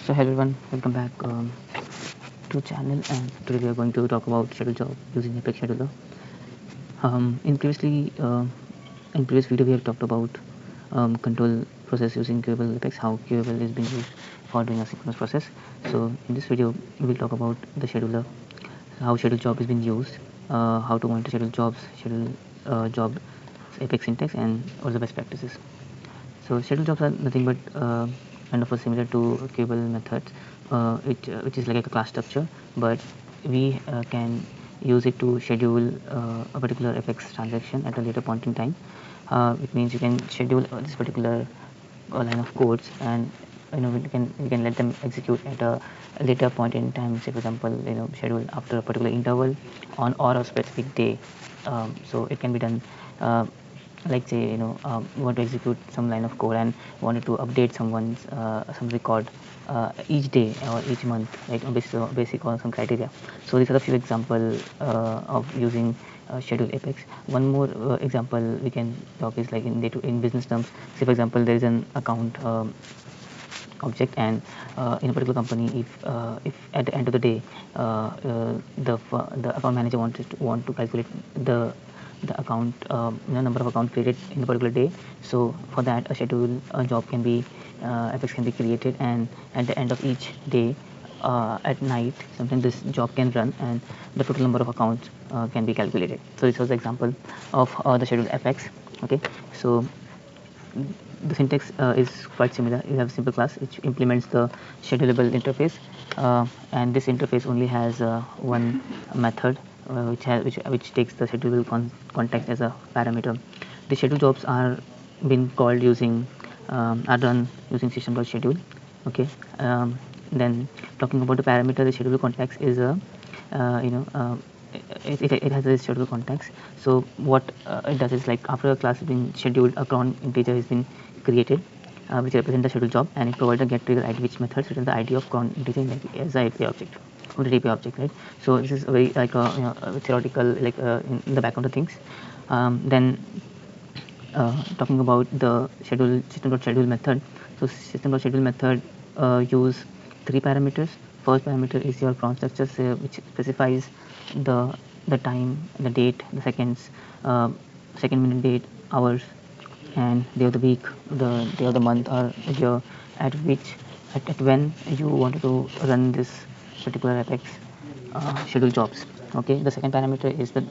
So hello everyone, welcome back to channel, and today we are going to talk about schedule job using Apex Scheduler. Um, in previously in previous video we have talked about control process using queuable Apex, how queuable is being used for doing asynchronous process. So in this video we will talk about the scheduler, how schedule job is being used, how to monitor schedule jobs, schedule job Apex syntax, and all the best practices. So schedule jobs are nothing but kind of a similar to queuable methods, which is like a class structure, but we can use it to schedule a particular FX transaction at a later point in time. It means you can schedule this particular line of codes, and we can let them execute at a later point in time. Say for example, schedule after a particular interval on or a specific day. So it can be done. Like say you want to execute some line of code and wanted to update someone's some record each day or each month, right, on basic on some criteria. So these are a few example of using schedule Apex. One more example we can talk is like in business terms. Say for example, there is an account object, and in a particular company, if at the end of the day the account manager want to calculate the account number of account created in a particular day. So for that, a job can be Apex can be created, and at the end of each day, at night sometimes this job can run, and the total number of accounts can be calculated. So this was the example of the schedule Apex. Okay, so the syntax is quite similar. You have a simple class which implements the schedulable interface, and this interface only has one method which takes the schedulable context as a parameter. The schedule jobs are been called using are done using system.schedule. Okay, then talking about the parameter, the schedulable context is a you know it has a schedule context. So what it does is, like, after a class has been scheduled, a cron integer has been created, which represent the schedule job, and it provides a get trigger ID, which method returns the ID of cron integer as a API object, or the API object, right? So this is a very like a theoretical, like in the background of things. Then talking about the system.schedule method. So system.schedule method use three parameters. First parameter is your cron structure, which specifies the time, the date, the seconds, second, minute, date, hours, and day of the week, the day of the month or year at which at when you wanted to run this particular Apex schedule jobs. Okay, the second parameter is the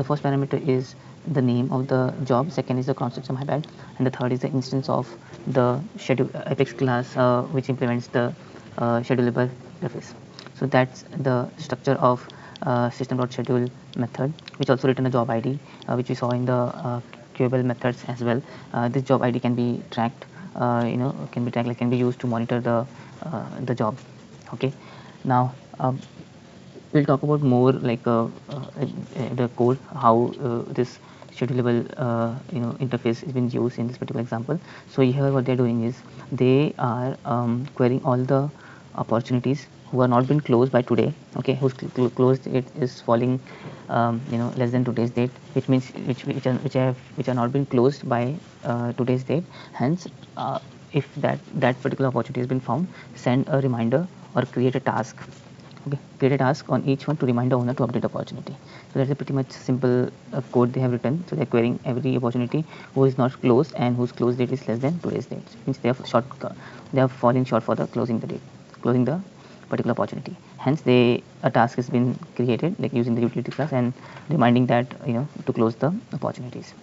first parameter is the name of the job, second is the constructor, my bad, and the third is the instance of the schedule Apex class, which implements the schedulable interface. So that's the structure of system.schedule method, which also return a job ID, which we saw in the queuable methods as well. This job ID can be tracked, like can be used to monitor the job. Okay, now we'll talk about more like the code, how this schedulable interface is being used in this particular example. So here what they're doing is they are querying all the opportunities who are not been closed by today. Okay, whose closed date is falling less than today's date, which means which are not been closed by today's date. Hence, if that particular opportunity has been found, send a reminder or create a task. Okay, create a task on each one to remind the owner to update opportunity. So that's a pretty much simple code they have written. So they're querying every opportunity who is not closed and whose close date is less than today's date. Means they are falling short for the closing the particular opportunity. Hence, a task has been created, like using the utility class and reminding that to close the opportunities.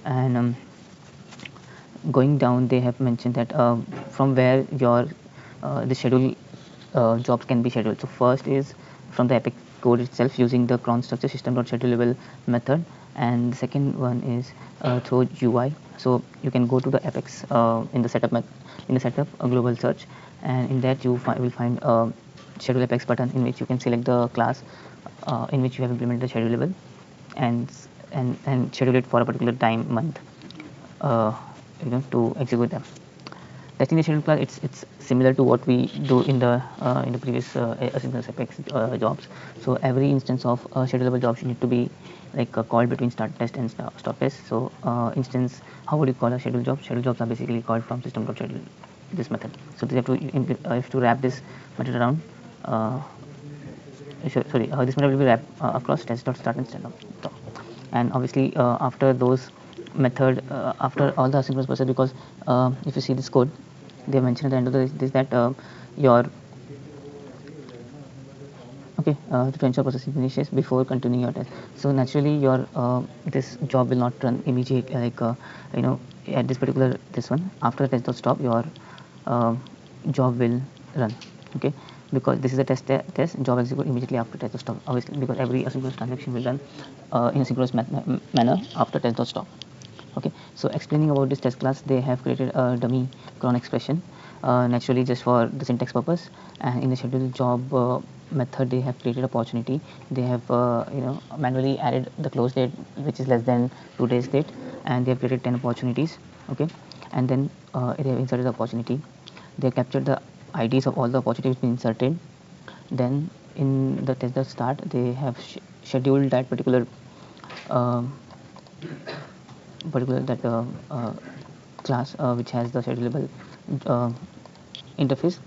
And going down, they have mentioned that from where your the schedule jobs can be scheduled. So first is from the Epic code itself using the cron structure system.schedulable method, and the second one is through UI. So you can go to the Apex in the setup a global search, and in that you will find a schedule Apex button in which you can select the class in which you have implemented the schedulable, and schedule it for a particular time, month, uh, to execute them. Destination class, it's similar to what we do in the previous asynchronous Apex jobs. So every instance of schedulable jobs need to be like called between start test and stop test. So instance, how would you call a schedule job? Schedule jobs are basically called from system.schedule. this method. So they have to wrap this method around. This method will be wrapped across test.start and stand.stop. And obviously, after those method, after all the asynchronous process, because if you see this code, they mentioned at the end of this that your to ensure processing finishes before continuing your test. So naturally, your this job will not run immediately, at this particular this one. After the test.stop, your job will run. Okay, because this is a test job execute immediately after test.stop. Obviously, because every asynchronous transaction will run in a synchronous manner after test.stop. Okay, so explaining about this test class, they have created a dummy cron expression naturally just for the syntax purpose, and in the schedule job method they have created opportunity. They have manually added the close date which is less than 2 days date, and they have created 10 opportunities. Okay, and then they have inserted the opportunity. They have captured the IDs of all the opportunities been inserted. Then in the test start they have scheduled that uh, particular that class which has the schedulable uh, interface.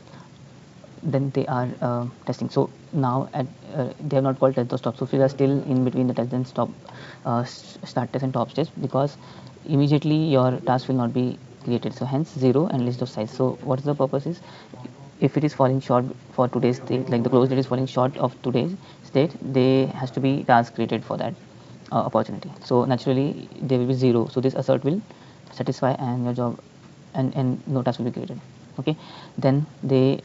Then they are testing. So now they have not called test stop. So we are still in between the test and stop, start test and top stage, because immediately your task will not be created. So hence 0 and list of size. So what is the purpose is, if it is falling short for today's state, like the close date is falling short of today's state, they has to be task created for that opportunity. So naturally there will be 0. So this assert will satisfy and your job and no task will be created. Okay, then they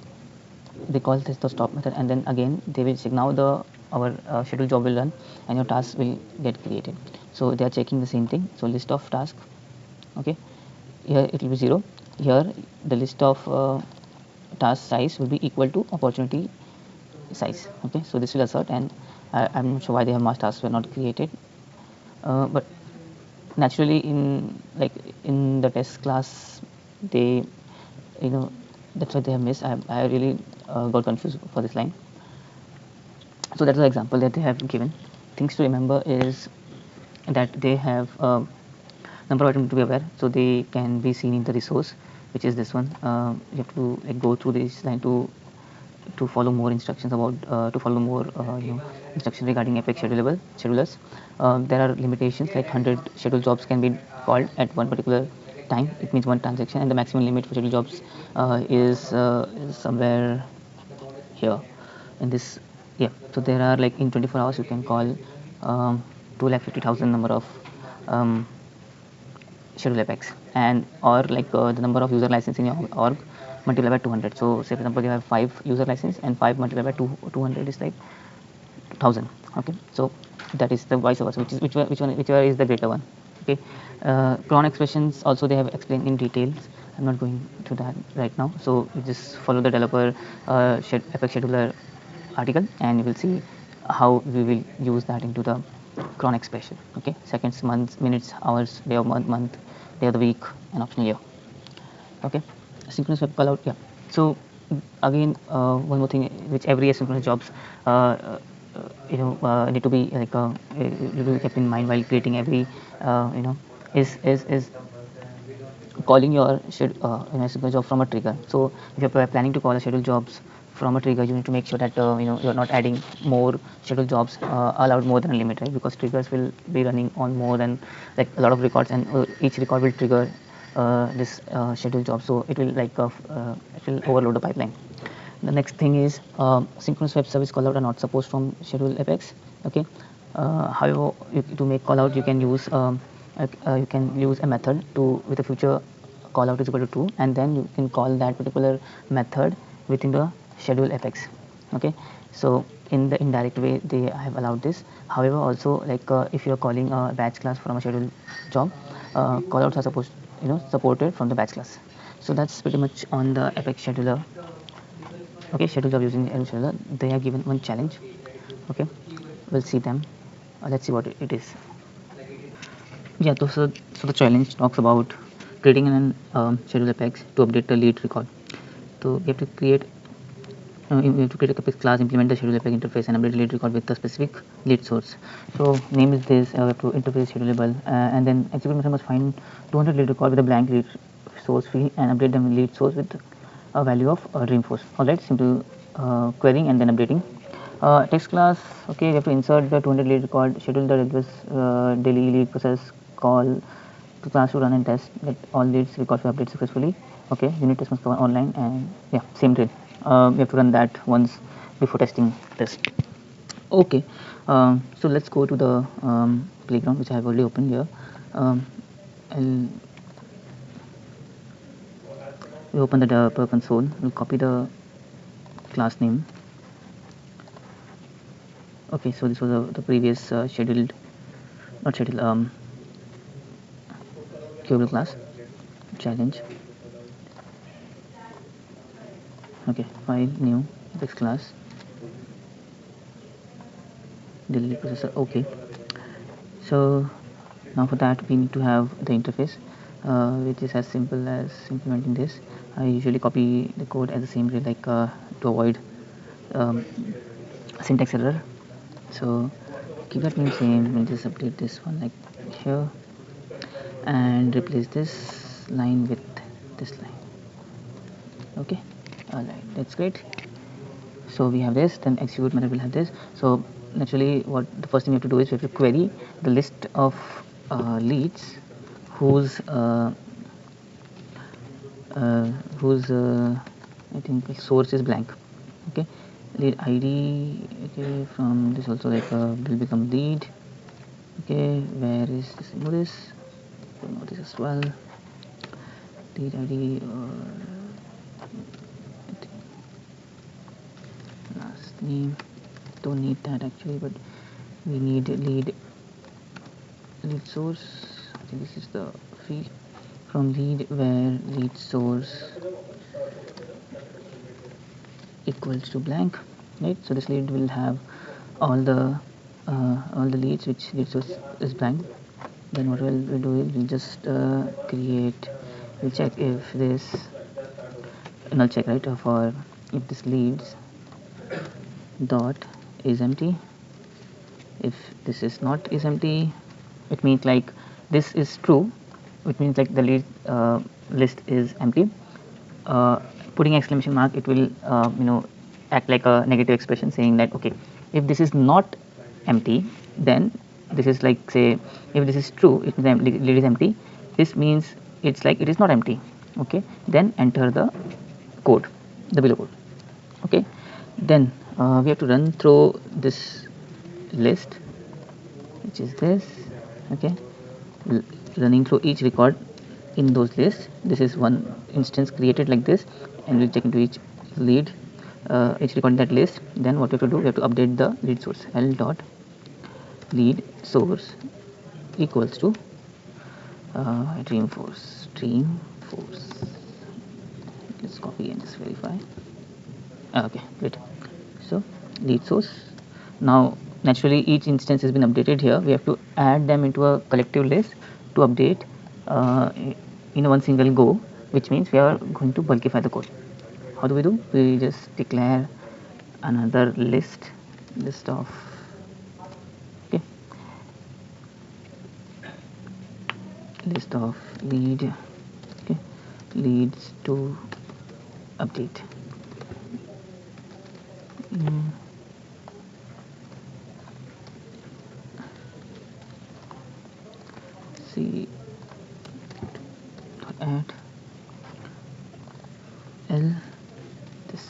call this the stop method, and then again they will check. Now the our scheduled job will run and your task will get created. So they are checking the same thing. So list of task. Okay, here it will be 0. Here the list of task size will be equal to opportunity size. Okay, so this will assert, and I'm not sure why they have mass tasks were not created, but naturally in the test class they, you know that's what they have missed. I really got confused for this line. So that's the example that they have given. Things to remember is that they have number of items to be aware, so they can be seen in the resource, which is this one. You have to go through this line to follow more instructions about to follow more instructions regarding Apex schedulers. There are limitations, like 100 scheduled jobs can be called at one particular time. It means one transaction, and the maximum limit for scheduled jobs is somewhere here in this. Yeah, so there are, like, in 24 hours you can call 250,000 number of um, schedule apex, and or like the number of user license in your org multiplied by 200. So say for example you have 5 user license, and 5 multiplied by 200 is like 1000. Okay, so that is the vice versa, whichever is the greater one. Okay, cron expressions also they have explained in details. I'm not going to that right now, so you just follow the developer apex scheduler article, and you will see how we will use that into the cron expression. Okay, seconds, months, minutes, hours, day of month, day of the week, and optional year. Okay, asynchronous web callout. Yeah, so again one more thing which every asynchronous jobs need to be need to be kept in mind while creating every is calling your asynchronous job from a trigger. So if you're planning to call a scheduled jobs from a trigger, you need to make sure that you're not adding more scheduled jobs allowed more than a limit, right? Because triggers will be running on more than, like, a lot of records, and each record will trigger this scheduled job, so it will it will overload the pipeline. The next thing is synchronous web service callout are not supposed from schedule apex. Okay, however, to make callout you can use a method to with a future callout is equal to true, and then you can call that particular method within the schedule apex. Okay, so in the indirect way they have allowed this. However, also, like, if you are calling a batch class from a schedule job, callouts are supported from the batch class. So that's pretty much on the apex scheduler. Okay, schedule job using Apex scheduler. They have given one challenge. Okay, we'll see them. Let's see what it is. Yeah, so the challenge talks about creating an schedule apex to update the lead record. So you have to create you have to create a apex class, implement the schedule apex interface, and update the lead record with the specific lead source. So name is this, to interface schedulable, and then execute method must find 200 lead record with a blank lead source field and update the lead source with a value of reinforce. Alright, simple querying and then updating. Text class, okay, you have to insert the 200 lead record, schedule the daily lead process call to class to run and test that all leads records were updated successfully. Okay, unit test must go online, and yeah, same drill. We have to run that once before testing this. Okay, so let's go to the playground, which I have already opened here. I'll we open the developer console. We'll copy the class name. Okay, so this was the previous scheduled, not scheduled, queuable class challenge. Okay, file new text class delete processor. Okay, so now for that we need to have the interface, which is as simple as implementing this. I usually copy the code as the same way, like to avoid um, syntax error. So keep that name same. We'll just update this one like here and replace this line with this line. Okay, all right, that's great. So we have this, then execute method will have this. So naturally, what the first thing we have to do is we have to query the list of leads whose uh, whose I think source is blank. Okay, lead ID. Okay, from this also like will become lead. Okay, where is this? Know this? Know this as well. Lead ID last name. Don't need that actually, but we need lead source. I think this is the field from lead where lead source equals to blank, right? So this lead will have all the leads which lead source is blank. Then what we'll do is we'll just we'll check if this null check, right, for if this leads dot is empty. If this is not is empty, it means like this is true, which means like the lead list is empty. Putting exclamation mark, it will act like a negative expression saying that okay, if this is not empty, then this is like, say, if this is true, it means lead is empty. This means it's like it is not empty. Okay, then enter the code, the below code. Okay, then we have to run through this list, which is this. Okay, running through each record in those lists. This is one instance created like this, and we'll check into each lead, each record in that list. Then what we have to do, we have to update the lead source. L dot lead source equals to dreamforce. Let's copy and just verify. Okay, great. So lead source. Now naturally each instance has been updated here. We have to add them into a collective list to update in one single go, which means we are going to bulkify the code. How do? We just declare another list of, okay, list of lead, okay, leads to update. C add L this.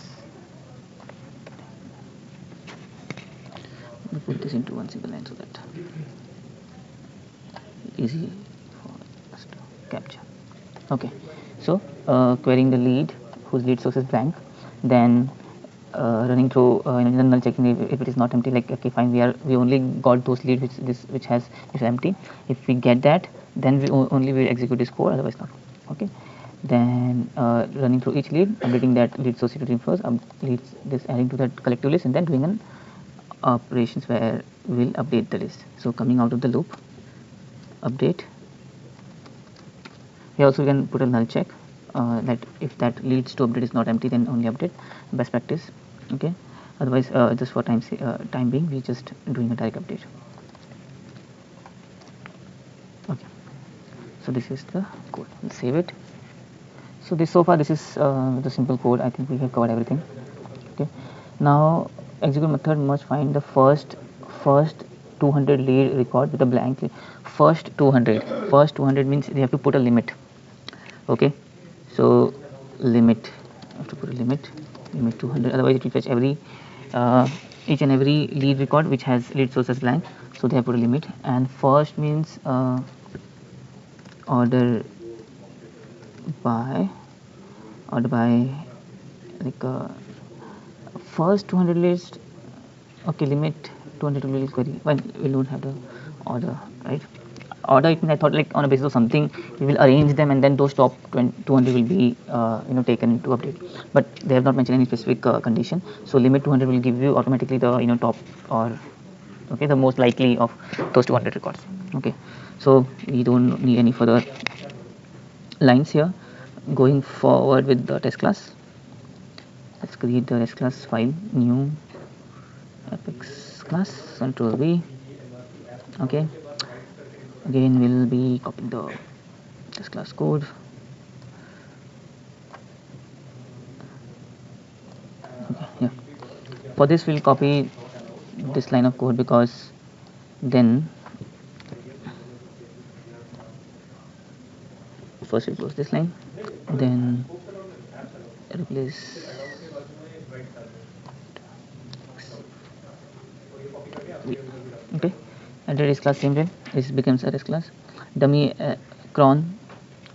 Let me put this into one single line so that easy for us to capture. Okay, so querying the lead whose lead source is blank, then running through null checking if it is not empty, like okay fine, we only got those leads which is empty. If we get that, then we only will execute this code, otherwise not. Okay, then running through each lead, updating that lead source to first, leads this adding to that collective list, and then doing an operations where we'll update the list. So coming out of the loop, update. Here also we can put a null check, that if that leads to update is not empty, then only update. Best practice. Okay, otherwise just for time being, we just doing a direct update. Okay, so this is the code. We'll save it So so far this is the simple code. I think we have covered everything. Okay, now execute method must find the first 200 lead record with a blank. First 200 means they have to put a limit. Okay, so limit, I have to put a limit 200, otherwise it will fetch every each and every lead record which has lead source as blank. So they have put a limit. And first means order by like first 200 list. Okay, limit 200 will query. Well, we don't have the order, right? Order, it means I thought like on a basis of something we will arrange them, and then those top 200 will be taken to update. But they have not mentioned any specific condition. So limit 200 will give you automatically the top, or okay, the most likely of those 200 records. Okay, so we don't need any further lines here. Going forward with the test class, let's create the test class file, new apex class, control V. Okay, again we'll be copying the test class code. Okay, yeah, for this we'll copy this line of code, because then first we'll close this line, then replace okay, and arrays class same way, this becomes arrays class. Dummy cron,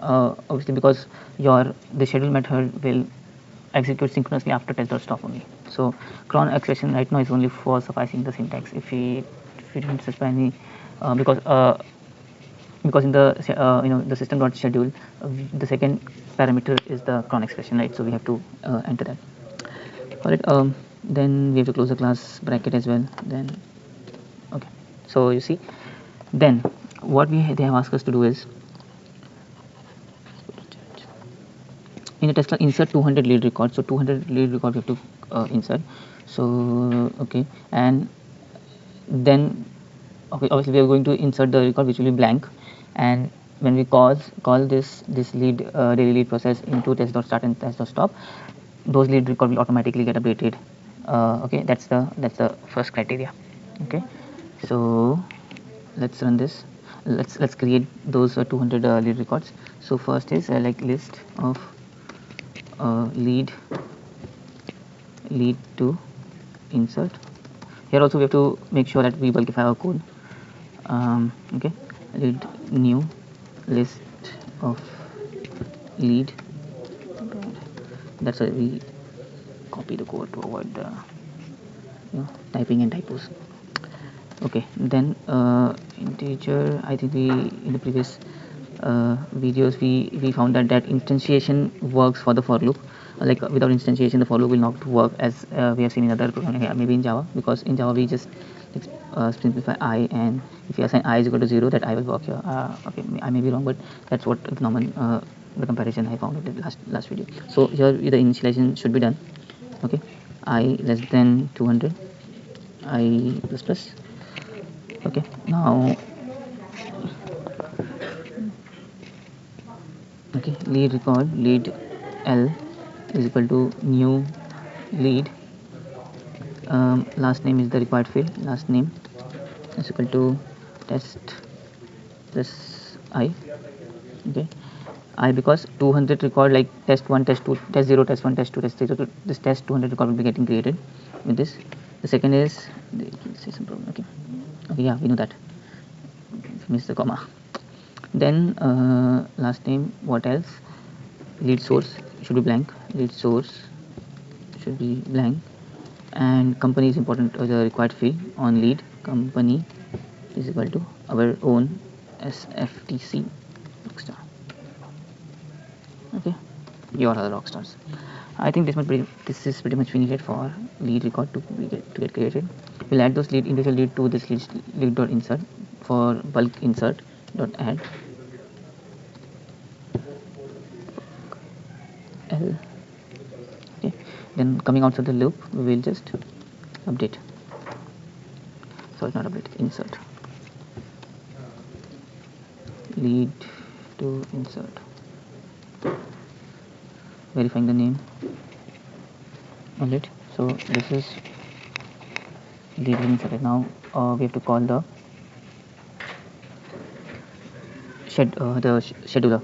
obviously because the schedule method will execute synchronously after test.stop only. So cron expression right now is only for sufficing the syntax. If we didn't specify any because in the the system.schedule, the second parameter is the cron expression, right? So we have to enter that. All right, then we have to close the class bracket as well. Then okay, so you see, then what they have asked us to do is, in the test class, insert 200 lead records. So 200 lead records we have to insert. So okay, and then okay, obviously we are going to insert the record which will be blank, and when we call this lead daily lead process into test.start and test.stop, those lead record will automatically get updated. Okay, that's the first criteria. Okay, so let's run this. Let's create those 200 lead records. So first is like list of lead to insert. Here also we have to make sure that we bulkify our code. Okay, lead new list of lead. That's why we copy the code to avoid the typing and typos. Okay, then integer, I think we in the previous videos we found that instantiation works for the for loop. Like without instantiation the for loop will not work, as we have seen in other programming, maybe in Java, because in Java we just simplify I, and if you assign I is equal to 0, that I will work here. Okay, I may be wrong, but that's what the normal the comparison I found in the last video. So here the initialization should be done. Okay, I less than 200, I plus plus. Okay, now okay, lead record lead L is equal to new lead, last name is the required field, last name is equal to test plus I. Okay, I, because 200 record like test 1 test 2 test 0 test 1 test 2 test 0, this test 200 record will be getting created with this. The second is say some problem. Okay, yeah, we know that, miss the comma. Then last name, what else, lead source should be blank, lead source should be blank, and company is important, the required field on lead. Company is equal to our own SFDC rockstar. Okay, you are the rockstars. I think this is pretty much needed for lead record to get created. We'll add those individual lead to this lead dot insert. For bulk insert dot add L. Okay, then coming outside the loop we will just update, sorry, not update, insert lead to insert. verifying the name on it. So this is lead being inserted. Now we have to call the scheduler.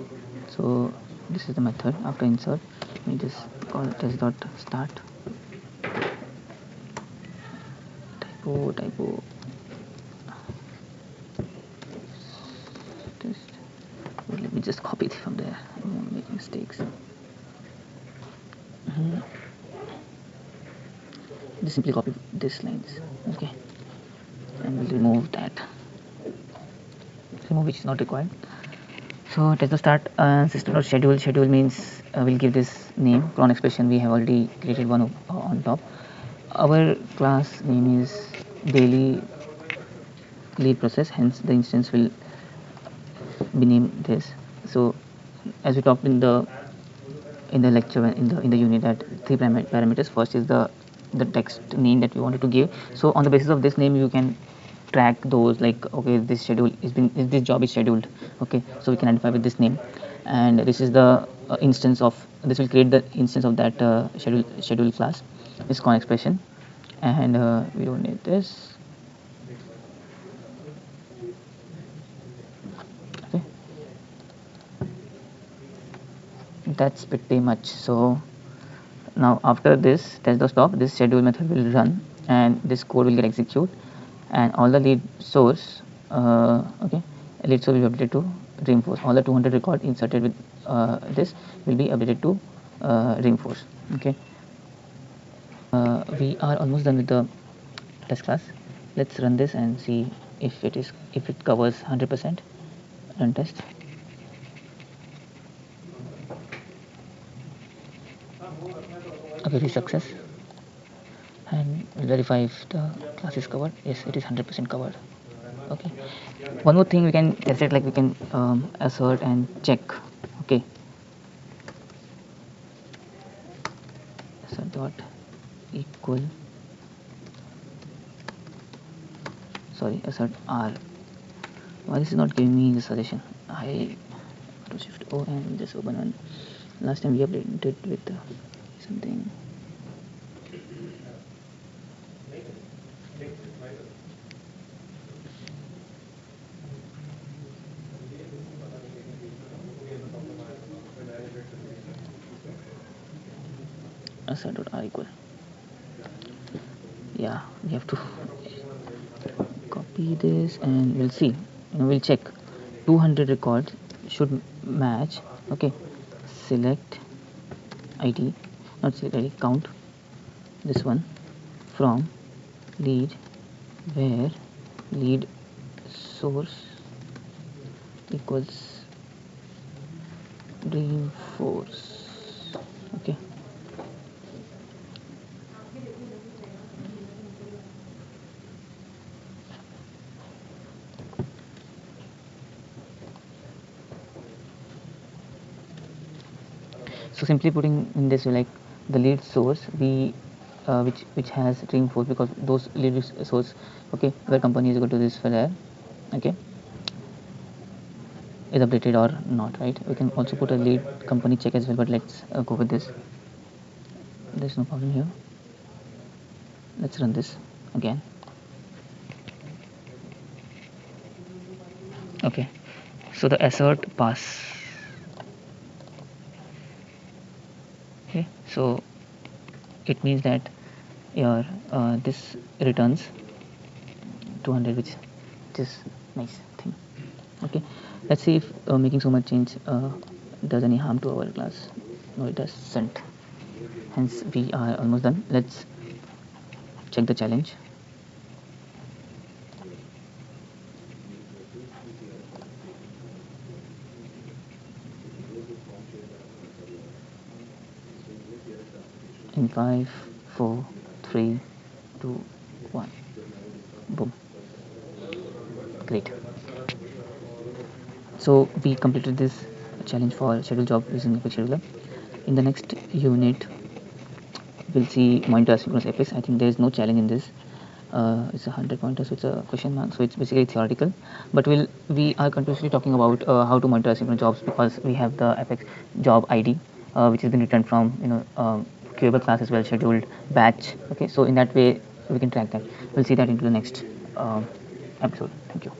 So this is the method. After insert, we just call test dot start. Typo test. Let me just copy it from there. I don't want to make mistakes. Just simply copy this lines. Okay, and we'll remove that. Remove which is not required. So test the start system dot schedule. Schedule means we'll give this name cron expression. We have already created one on top. Our class name is daily lead process, hence the instance will be named this. So as we talked in the lecture in the unit, that three parameters. First is the text name that we wanted to give. So on the basis of this name you can track those, like, okay, this this job is scheduled. Okay, so we can identify with this name, and this is the instance of this will create the instance of that schedule class, this con expression, and we don't need this. Okay, that's pretty much. So now after this test the stop, this schedule method will run and this code will get executed, and all the lead source lead source will be updated to reinforce. All the 200 record inserted with this will be updated to reinforce. Okay, we are almost done with the test class. Let's run this and see if it covers 100%. Run test. Okay, this is success, and we'll verify if the class is covered. Yes, it is 100% covered. Okay, one more thing we can test it, like we can assert and check. Okay, assert dot equal, sorry, assert r. Why this is not giving me the suggestion? I shift O and just open one. Last time we updated with something. Assert dot r equal. Yeah, we have to copy this and we'll see. We'll check 200 records should match. Okay, select id, not select id, count this one from lead where lead source equals reinforce. Okay, so simply putting in this, like the lead source we which has reinforce, because those lead source, okay, where company is equal to this for there, okay, is updated or not, right? We can also put a lead company check as well, but let's go with this. There's no problem here. Let's run this again. Okay, so the assert pass. Okay, so it means that your this returns 200, which is nice thing. Okay, let's see if making so much change does any harm to our class. No, it doesn't. Hence we are almost done. Let's check the challenge. In 5, 4, 3, 2, 1. Boom. Great. So we completed this challenge for schedule job using Epic Scheduler. In the next unit, we'll see monitor asynchronous epics. I think there is no challenge in this. It's a 100 pointer, so it's a question mark. So it's basically theoretical. But we are continuously talking about how to monitor asynchronous jobs, because we have the Apex job ID which has been written from queuable class as well, scheduled batch. Okay, so in that way we can track that. We'll see that into the next episode. Thank you.